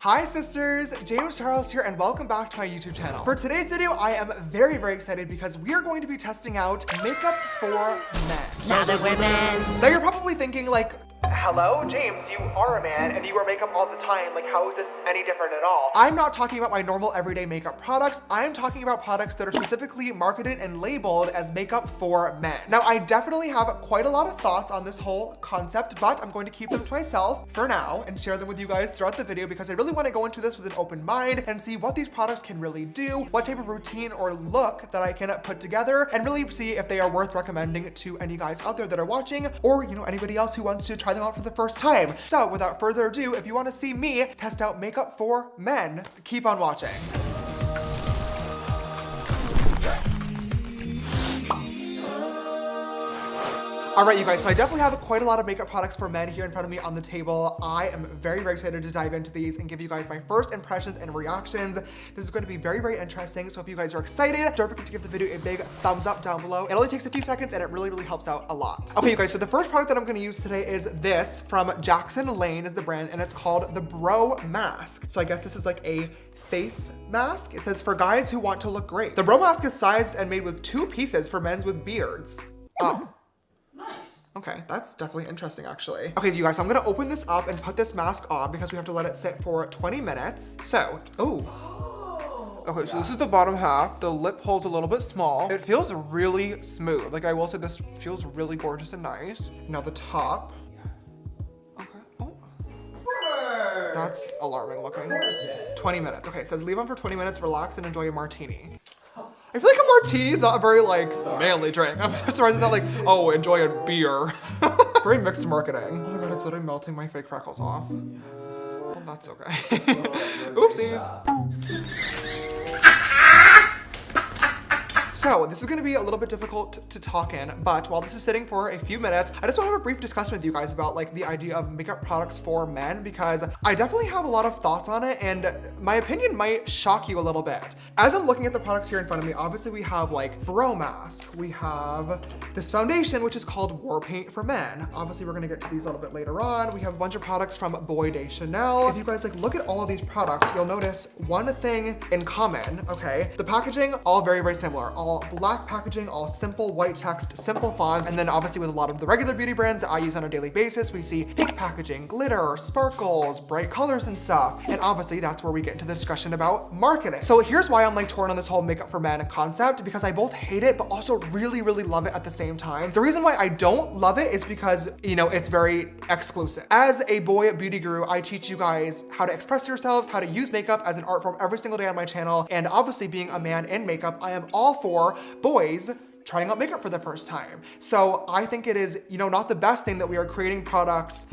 Hi sisters, James Charles here and welcome back to my YouTube channel. For today's video, I am very excited because we are going to be testing out makeup for men. Now that we're men. Now you're probably thinking like, hello, James, you are a man and you wear makeup all the time. Like, how is this any different at all? I'm not talking about my normal everyday makeup products. I am talking about products that are specifically marketed and labeled as makeup for men. Now, I definitely have quite a lot of thoughts on this whole concept, but I'm going to keep them to myself for now and share them with you guys throughout the video because I really want to go into this with an open mind and see what these products can really do, what type of routine or look that I can put together, and really see if they are worth recommending to any guys out there that are watching, or anybody else who wants to try them out for the first time. So without further ado, if you want to see me test out makeup for men, keep on watching. All right, you guys, so I definitely have quite a lot of makeup products for men here in front of me on the table. I am very excited to dive into these and give you guys my first impressions and reactions. This is going to be very interesting, so if you guys are excited, don't forget to give the video a big thumbs up down below. It only takes a few seconds and it really helps out a lot. Okay, you guys, so the first product that I'm going to use today is this from Jackson Lane is the brand, and it's called the Bro Mask. So I guess this is like a face mask. It says for guys who want to look great. The Bro Mask is sized and made with 2 pieces for men with beards. Oh. Okay, that's definitely interesting actually. Okay, you guys, so I'm gonna open this up and put this mask on because we have to let it sit for 20 minutes. So, okay, so this is the bottom half. The lip hole's a little bit small. It feels really smooth. Like I will say this feels really gorgeous and nice. Now the top. Okay, oh. That's alarming looking. 20 minutes. Okay, it says leave on for 20 minutes, relax and enjoy a martini. I feel like a martini is not a very manly drink. I'm just surprised it's not like, oh, enjoy a beer. Very mixed marketing. Oh my God, it's literally melting my fake freckles off. Well, that's okay. Oopsies. So this is gonna be a little bit difficult to talk in, but while this is sitting for a few minutes, I just want to have a brief discussion with you guys about the idea of makeup products for men, because I definitely have a lot of thoughts on it and my opinion might shock you a little bit. As I'm looking at the products here in front of me, obviously we have Bro Mask, we have this foundation which is called War Paint for Men. Obviously we're gonna get to these a little bit later on. We have a bunch of products from Boy de Chanel. If you guys look at all of these products, you'll notice one thing in common, okay? The packaging, all very similar. All black packaging, all simple white text, simple fonts, and then obviously with a lot of the regular beauty brands that I use on a daily basis, we see pink packaging, glitter, sparkles, bright colors and stuff. And obviously that's where we get into the discussion about marketing. So here's why I'm torn on this whole makeup for men concept, because I both hate it, but also really love it at the same time. The reason why I don't love it is because, it's very exclusive. As a boy beauty guru, I teach you guys how to express yourselves, how to use makeup as an art form every single day on my channel. And obviously being a man in makeup, I am all for boys trying out makeup for the first time. So I think it is, not the best thing that we are creating products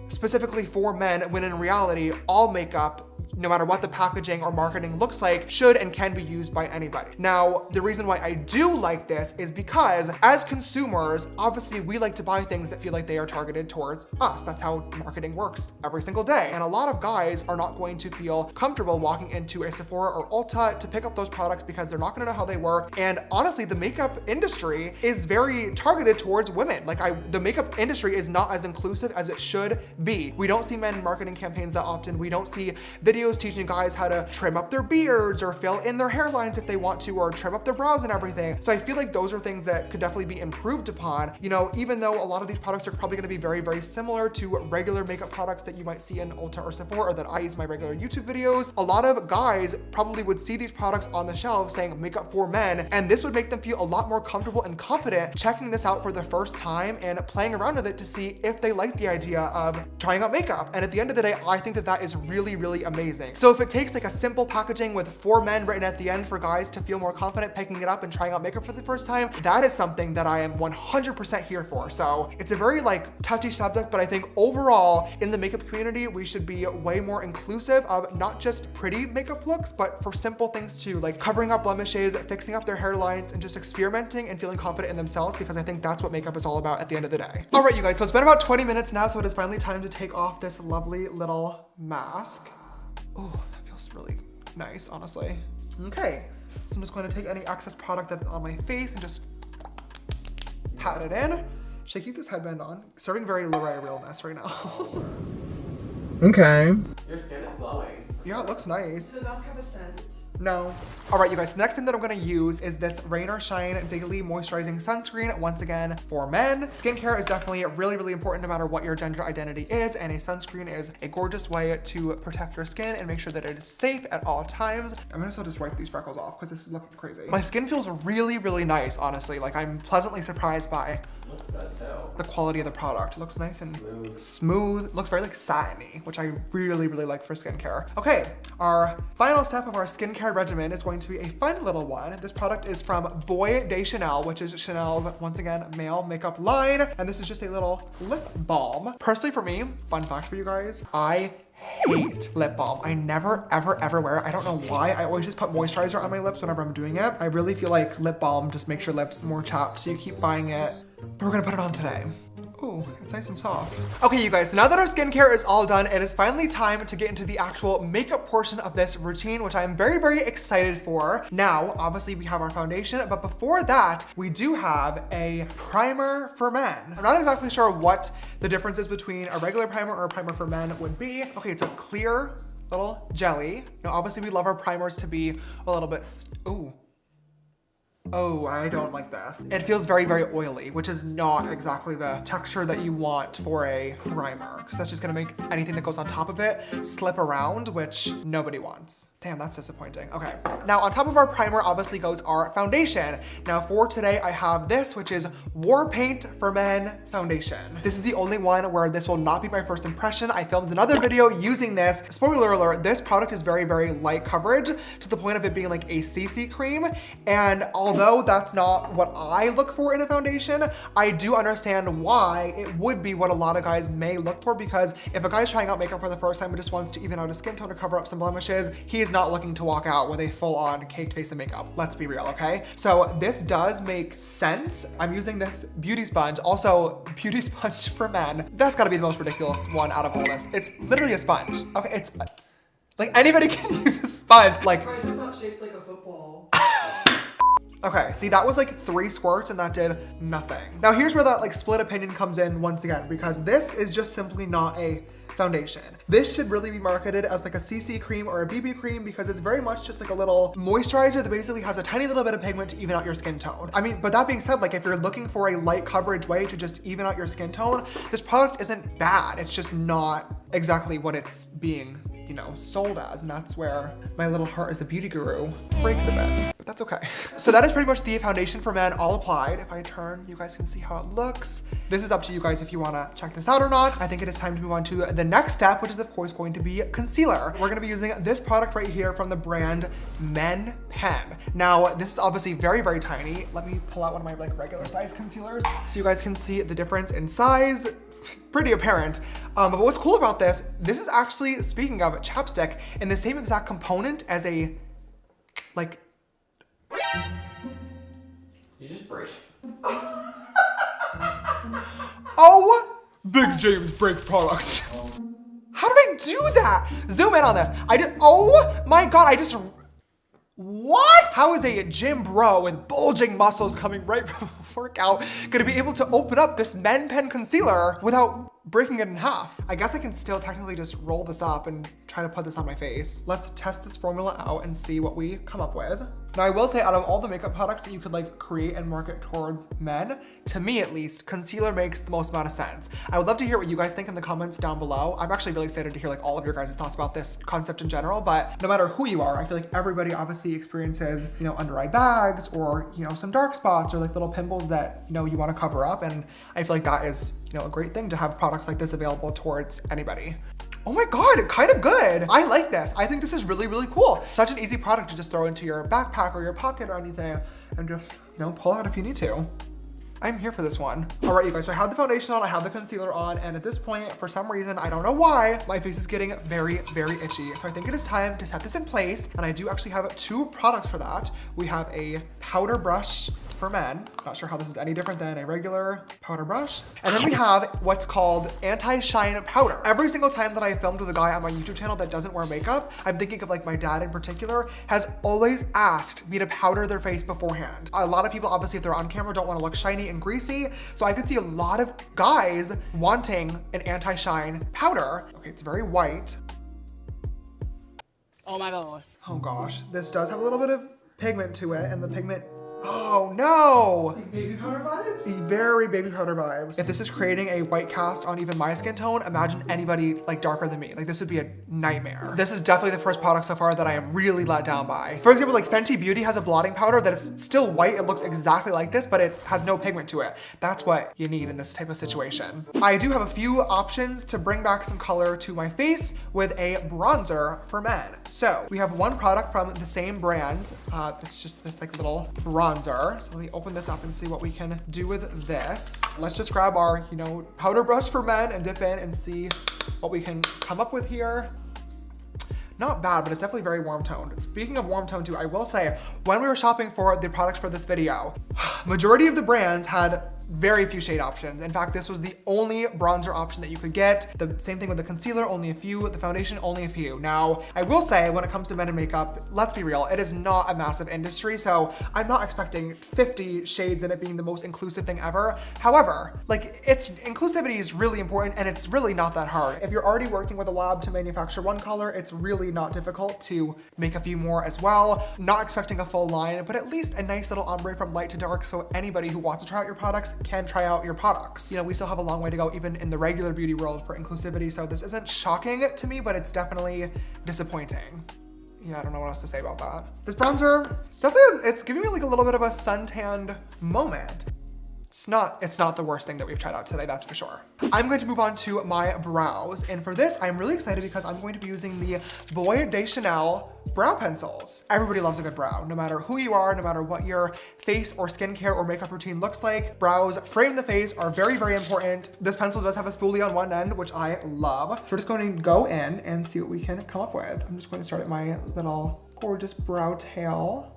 specifically for men when in reality, all makeup, no matter what the packaging or marketing looks like, should and can be used by anybody. Now, the reason why I do like this is because as consumers, obviously we like to buy things that feel like they are targeted towards us. That's how marketing works every single day. And a lot of guys are not going to feel comfortable walking into a Sephora or Ulta to pick up those products because they're not gonna know how they work. And honestly, the makeup industry is very targeted towards women. The makeup industry is not as inclusive as it should be. We don't see men in marketing campaigns that often. We don't see videos teaching guys how to trim up their beards or fill in their hairlines if they want to, or trim up their brows and everything. So I feel like those are things that could definitely be improved upon, even though a lot of these products are probably gonna be very similar to regular makeup products that you might see in Ulta or Sephora or that I use in my regular YouTube videos. A lot of guys probably would see these products on the shelf saying makeup for men, and this would make them feel a lot more comfortable and confident checking this out for the first time and playing around with it to see if they like the idea of trying out makeup. And at the end of the day, I think that that is really amazing. So if it takes a simple packaging with for men written at the end for guys to feel more confident picking it up and trying out makeup for the first time, that is something that I am 100% here for. So it's a very touchy subject, but I think overall in the makeup community, we should be way more inclusive of not just pretty makeup looks, but for simple things too, like covering up blemishes, fixing up their hairlines, and just experimenting and feeling confident in themselves, because I think that's what makeup is all about at the end of the day. All right, you guys, so it's been about 20 minutes now, so it is finally time to take off this lovely little mask. Oh, that feels really nice, honestly. Okay, so I'm just going to take any excess product that's on my face and just pat it in. Should I keep this headband on? Serving very L'Oreal realness right now. Okay. Your skin is glowing. Yeah, it looks nice. So those have a scent. No. All right, you guys, the next thing that I'm gonna use is this Rain or Shine Daily Moisturizing Sunscreen, once again, for men. Skincare is definitely really, really important no matter what your gender identity is, and a sunscreen is a gorgeous way to protect your skin and make sure that it is safe at all times. I'm gonna still just wipe these freckles off because this is looking crazy. My skin feels really, really nice, honestly. Like, I'm pleasantly surprised by the quality of the product. It looks nice and smooth. It looks very like satiny, which I really, really like for skincare. Okay, our final step of our skincare regimen is going to be a fun little one. This product is from Boy de Chanel, which is Chanel's, once again, male makeup line. And this is just a little lip balm. Personally for me, fun fact for you guys, I hate lip balm. I never, ever, ever wear it. I don't know why. I always just put moisturizer on my lips whenever I'm doing it. I really feel like lip balm just makes your lips more chapped, so you keep buying it. But we're gonna put it on today. Ooh, it's nice and soft. Okay, you guys, so now that our skincare is all done, it is finally time to get into the actual makeup portion of this routine, which I'm very, very excited for. Now, obviously we have our foundation, but before that, we do have a primer for men. I'm not exactly sure what the difference is between a regular primer or a primer for men would be. Okay, it's a clear little jelly. Now, obviously we love our primers to be a little bit, ooh. Oh, I don't like that. It feels very, very oily, which is not exactly the texture that you want for a primer, because that's just gonna make anything that goes on top of it slip around, which nobody wants. Damn, that's disappointing. Okay, now on top of our primer obviously goes our foundation. Now for today, I have this, which is War Paint for Men Foundation. This is the only one where this will not be my first impression. I filmed another video using this. Spoiler alert, this product is very, very light coverage to the point of it being like a CC cream. And although that's not what I look for in a foundation, I do understand why it would be what a lot of guys may look for, because if a guy's trying out makeup for the first time and just wants to even out his skin tone or cover up some blemishes, he is not looking to walk out with a full-on caked face of makeup. Let's be real, okay? So this does make sense. I'm using this beauty sponge, also beauty sponge for men. That's gotta be the most ridiculous one out of all this. It's literally a sponge. Okay, it's like anybody can use a sponge. Like, Why is this not shaped like a football? okay, see, that was like 3 squirts and that did nothing. Now here's where that like split opinion comes in once again, because this is just simply not a foundation. This should really be marketed as like a CC cream or a BB cream, because it's very much just like a little moisturizer that basically has a tiny little bit of pigment to even out your skin tone. I mean, but that being said, like if you're looking for a light coverage way to just even out your skin tone, this product isn't bad. It's just not exactly what it's being, you know, sold as, and that's where my little heart as a beauty guru breaks a bit, but that's okay. So that is pretty much the foundation for men all applied. If I turn, you guys can see how it looks. This is up to you guys if you wanna check this out or not. I think it is time to move on to the next step, which is of course going to be concealer. We're gonna be using this product right here from the brand Men Pen. Now, this is obviously very, very tiny. Let me pull out one of my like regular size concealers so you guys can see the difference in size. Pretty apparent. But what's cool about this is actually, speaking of chapstick, in the same exact component as a, like. You just break. Oh, Big James Break product. How did I do that? Zoom in on this. Oh my God, what? How is a gym bro with bulging muscles coming right from a workout gonna be able to open up this Men Pen concealer without breaking it in half? I guess I can still technically just roll this up and try to put this on my face. Let's test this formula out and see what we come up with. Now I will say, out of all the makeup products that you could like create and market towards men, to me at least, concealer makes the most amount of sense. I would love to hear what you guys think in the comments down below. I'm actually really excited to hear like all of your guys' thoughts about this concept in general, but no matter who you are, I feel like everybody obviously experiences, you know, under eye bags or, you know, some dark spots or like little pimples that, you know, you want to cover up. And I feel like that is, you know, a great thing to have products like this available towards anybody. Oh my God, kind of good. I like this. I think this is really, really cool. Such an easy product to just throw into your backpack or your pocket or anything and just, you know, pull out if you need to. I'm here for this one. All right, you guys, so I have the foundation on, I have the concealer on, and at this point, for some reason, I don't know why, my face is getting very, very itchy. So I think it is time to set this in place, and I do actually have 2 products for that. We have a powder brush for men. Not sure how this is any different than a regular powder brush. And then we have what's called anti-shine powder. Every single time that I filmed with a guy on my YouTube channel that doesn't wear makeup, I'm thinking of like my dad in particular, has always asked me to powder their face beforehand. A lot of people, obviously, if they're on camera, don't want to look shiny and greasy. So I could see a lot of guys wanting an anti-shine powder. Okay, it's very white. Oh my God. Oh gosh, this does have a little bit of pigment to it, and the pigment, oh no! Like baby powder vibes? Very baby powder vibes. If this is creating a white cast on even my skin tone, imagine anybody like darker than me. Like this would be a nightmare. This is definitely the first product so far that I am really let down by. For example, like Fenty Beauty has a blotting powder that is still white. It looks exactly like this, but it has no pigment to it. That's what you need in this type of situation. I do have a few options to bring back some color to my face with a bronzer for men. So we have one product from the same brand. It's just this like little bronzer. So let me open this up and see what we can do with this. Let's just grab our, powder brush for men and dip in and see what we can come up with here. Not bad, but it's definitely very warm toned. Speaking of warm tone too, I will say, when we were shopping for the products for this video, majority of the brands had very few shade options. In fact, this was the only bronzer option that you could get. The same thing with the concealer, only a few. The foundation, only a few. Now, I will say when it comes to men in makeup, let's be real, it is not a massive industry, so I'm not expecting 50 shades in it being the most inclusive thing ever. However, inclusivity is really important and it's really not that hard. If you're already working with a lab to manufacture one color, it's really not difficult to make a few more as well. Not expecting a full line, but at least a nice little ombre from light to dark so anybody who wants to try out your products can try out your products. We still have a long way to go even in the regular beauty world for inclusivity, so this isn't shocking to me, but it's definitely disappointing. Yeah, I don't know what else to say about that. This bronzer, it's giving me like a little bit of a suntanned moment. It's not the worst thing that we've tried out today, that's for sure. I'm going to move on to my brows. And for this, I'm really excited because I'm going to be using the Boy de Chanel brow pencils. Everybody loves a good brow, no matter who you are, no matter what your face or skincare or makeup routine looks like. Brows frame the face are very, very important. This pencil does have a spoolie on one end, which I love. So we're just going to go in and see what we can come up with. I'm just going to start at my little gorgeous brow tail.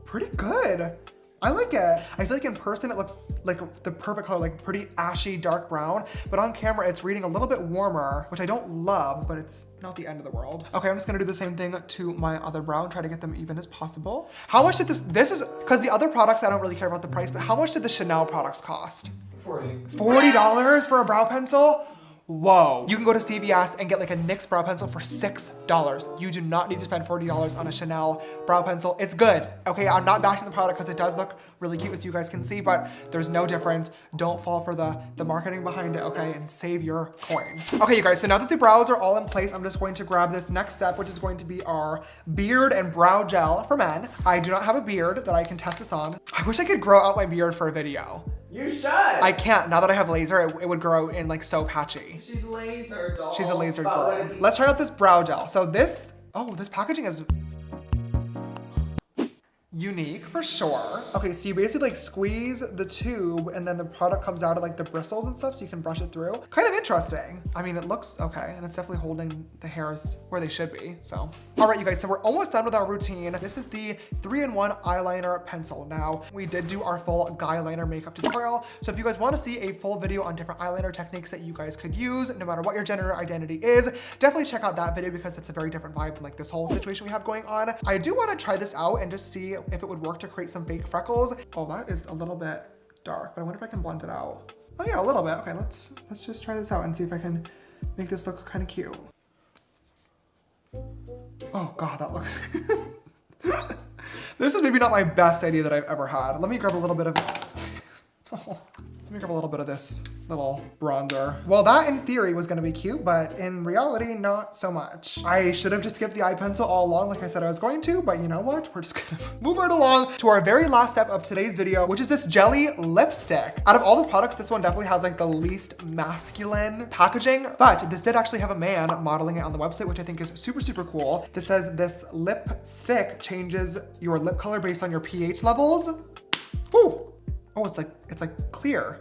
Pretty good. I like it. I feel like in person it looks like the perfect color, like pretty ashy dark brown, but on camera it's reading a little bit warmer, which I don't love, but it's not the end of the world. Okay, I'm just gonna do the same thing to my other brow and try to get them even as possible. How much did this is, because the other products, I don't really care about the price, but how much did the Chanel products cost? $40 for a brow pencil? Whoa. You can go to CVS and get like a NYX brow pencil for $6. You do not need to spend $40 on a Chanel brow pencil. It's good, okay? I'm not bashing the product because it does look really cute as you guys can see, but there's no difference. Don't fall for the marketing behind it, okay? And save your coin. Okay, you guys, so now that the brows are all in place, I'm just going to grab this next step, which is going to be our beard and brow gel for men. I do not have a beard that I can test this on. I wish I could grow out my beard for a video. You should. I can't. Now that I have laser, it would grow in like so patchy. She's laser doll. She's a laser girl. Let's try out this brow gel. So this packaging is unique for sure. Okay, so you basically like squeeze the tube and then the product comes out of like the bristles and stuff so you can brush it through. Kind of interesting. I mean, it looks okay and it's definitely holding the hairs where they should be, so. All right, you guys, so we're almost done with our routine. This is the 3-in-1 eyeliner pencil. Now, we did do our full guy liner makeup tutorial, so if you guys want to see a full video on different eyeliner techniques that you guys could use, no matter what your gender identity is, definitely check out that video because it's a very different vibe than like this whole situation we have going on. I do want to try this out and just see if it would work to create some fake freckles. Oh, that is a little bit dark, but I wonder if I can blend it out. Oh yeah, a little bit. Okay, let's just try this out and see if I can make this look kind of cute. Oh God, that looks... This is maybe not my best idea that I've ever had. Let me grab a little bit of... Let me grab a little bit of this little bronzer. Well, that in theory was gonna be cute, but in reality, not so much. I should have just skipped the eye pencil all along like I said I was going to, but you know what? We're just gonna move right along to our very last step of today's video, which is this jelly lipstick. Out of all the products, this one definitely has like the least masculine packaging, but this did actually have a man modeling it on the website, which I think is super, super cool. This says this lipstick changes your lip color based on your pH levels. Ooh. Oh, it's like clear.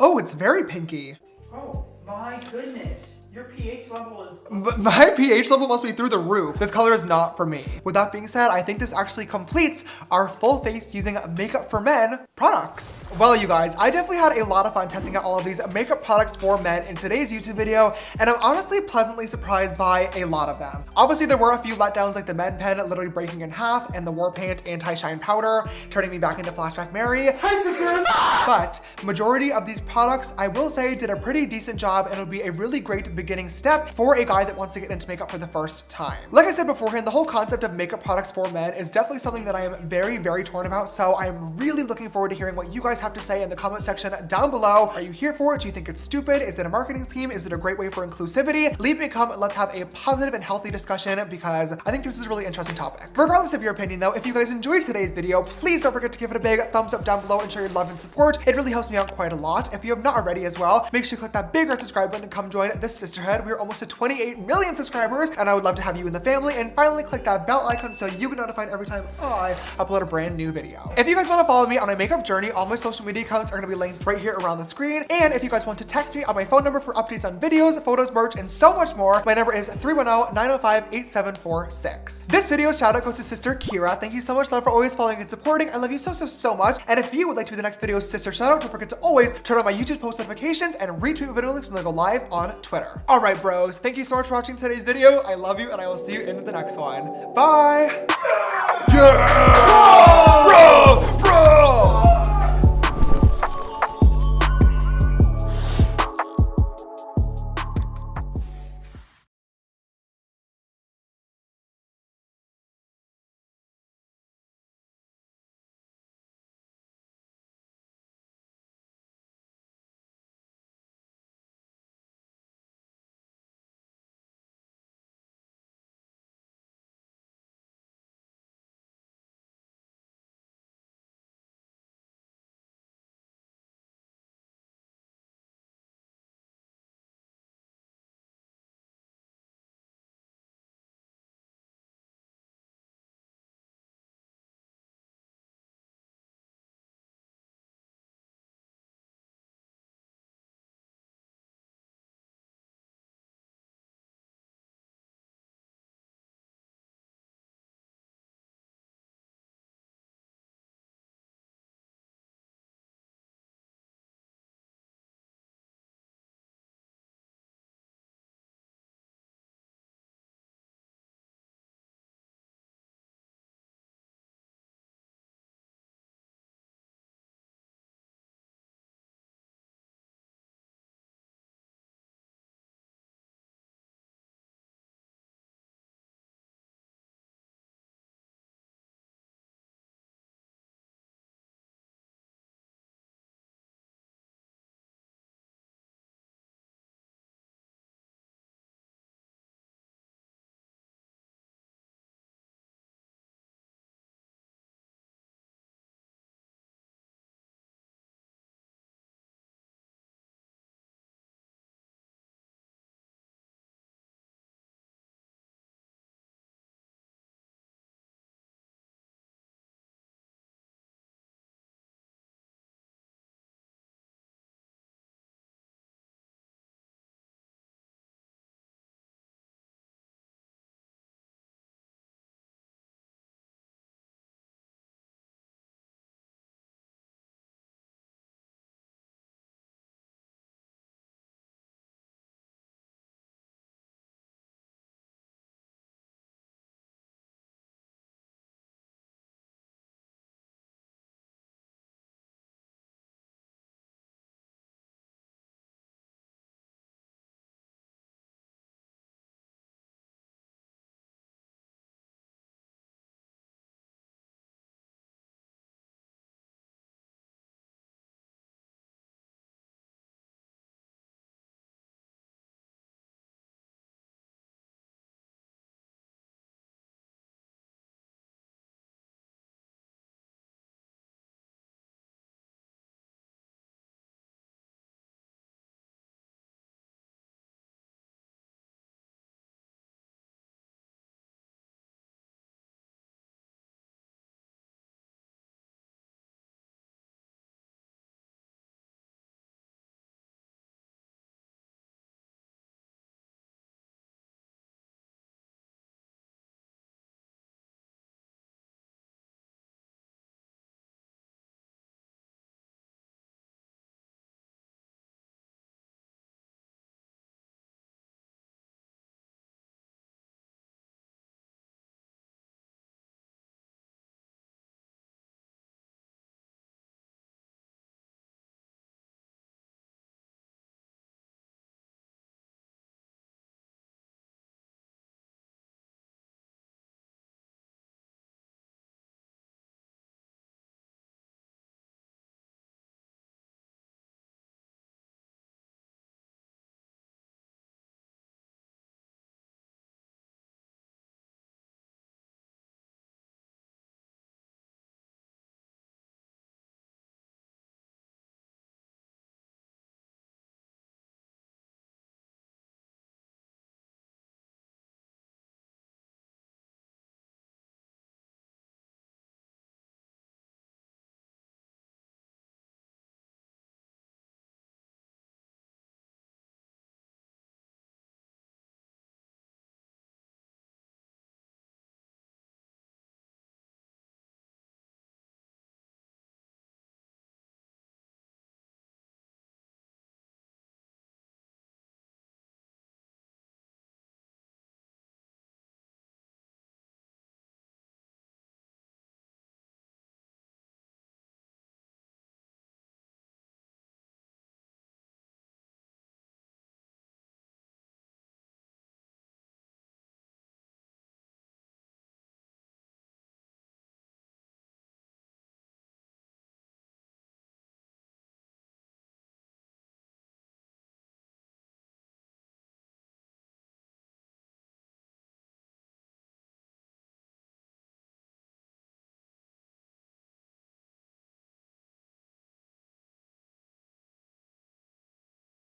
Oh, it's very pinky. Oh my goodness. Your pH level is. My pH level must be through the roof. This color is not for me. With that being said, I think this actually completes our full face using Makeup for Men products. Well, you guys, I definitely had a lot of fun testing out all of these makeup products for men in today's YouTube video, and I'm honestly pleasantly surprised by a lot of them. Obviously, there were a few letdowns like the Men Pen literally breaking in half and the War Paint Anti-Shine Powder turning me back into Flashback Mary. Hi, sisters! But majority of these products, I will say, did a pretty decent job and would be a really great beginning step for a guy that wants to get into makeup for the first time. Like I said beforehand, the whole concept of makeup products for men is definitely something that I am very, very torn about, so I am really looking forward to hearing what you guys have to say in the comment section down below. Are you here for it? Do you think it's stupid? Is it a marketing scheme? Is it a great way for inclusivity? Leave me a comment. Let's have a positive and healthy discussion because I think this is a really interesting topic. Regardless of your opinion though, if you guys enjoyed today's video, please don't forget to give it a big thumbs up down below and show your love and support. It really helps me out quite a lot. If you have not already as well, make sure you click that big red subscribe button and come join this sisterhood. We are almost at 28 million subscribers and I would love to have you in the family. And finally, click that bell icon so you get notified every time I upload a brand new video. If you guys want to follow me on my makeup journey, all my social media accounts are going to be linked right here around the screen. And if you guys want to text me on my phone number for updates on videos, photos, merch, and so much more, my number is 310-905-8746. This video shout out goes to Sister Kira. Thank you so much, love, for always following and supporting. I love you so, so, so much. And if you would like to be the next video's sister shout out, don't forget to always turn on my YouTube post notifications and retweet my video links when they go live on Twitter. All right, bros. Thank you so much for watching today's video. I love you and I will see you in the next one. Bye. Yeah!